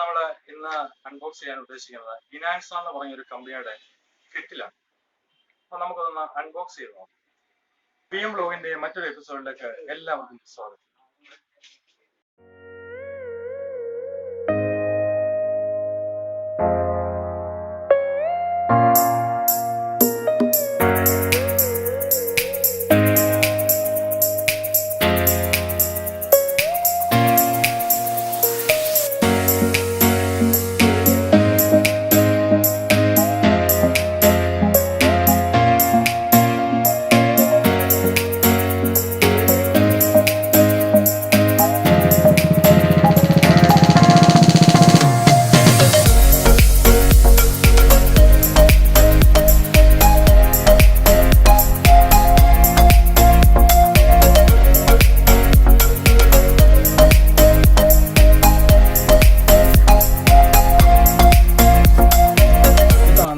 നമ്മൾ ഇന്ന് അൺബോക്സ് ചെയ്യാൻ ഉദ്ദേശിക്കുന്നത് ഇനാൻസ എന്ന് പറഞ്ഞ ഒരു കമ്പനിയുടെ കെറ്റിലാണ്. അപ്പൊ നമുക്കതൊന്ന് അൺബോക്സ് ചെയ്ത് നോക്കാം. PM ബ്ലോഗിന്റെ മറ്റൊരു എപ്പിസോഡിലേക്ക് എല്ലാവർക്കും സ്വാഗതം.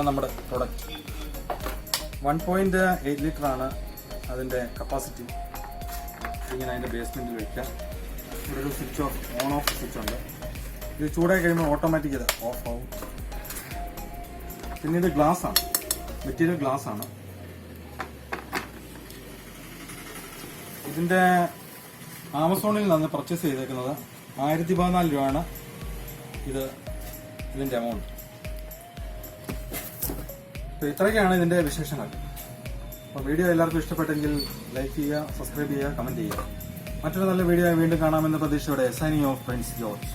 നമ്മുടെ പ്രൊഡക്റ്റ് 1.8 ലിറ്റർ ആണ് അതിൻ്റെ കപ്പാസിറ്റി. ഇങ്ങനെ അതിൻ്റെ ബേസ്മെൻറ്റിൽ വയ്ക്കാം. ഇവിടെ ഒരു സ്വിച്ച് ഓൺ ഓഫ് സ്വിച്ച് ഉണ്ട്. ഇത് ചൂടായി കഴിയുമ്പോൾ ഓട്ടോമാറ്റിക് ഇത് ഓഫ് ആവും. പിന്നെ ഇത് ഗ്ലാസ് ആണ്, മെറ്റീരിയൽ ഗ്ലാസ് ആണ്. ഇതിൻ്റെ ആമസോണിൽ നിന്ന് പർച്ചേസ് ചെയ്തേക്കുന്നത് 1014 രൂപയാണ് ഇതിൻ്റെ എമൗണ്ട്. അപ്പോൾ ഇത്രയൊക്കെയാണ് ഇതിൻ്റെ വിശേഷങ്ങൾ. അപ്പോൾ വീഡിയോ എല്ലാവർക്കും ഇഷ്ടപ്പെട്ടെങ്കിൽ ലൈക്ക് ചെയ്യുക, സബ്സ്ക്രൈബ് ചെയ്യുക, കമൻറ്റ് ചെയ്യുക. മറ്റൊരു നല്ല വീഡിയോ വീണ്ടും കാണാമെന്ന പ്രതീക്ഷയോടെ സൈനിങ് ഓഫ് ഫ്രണ്ട്സ് ജോർജ്.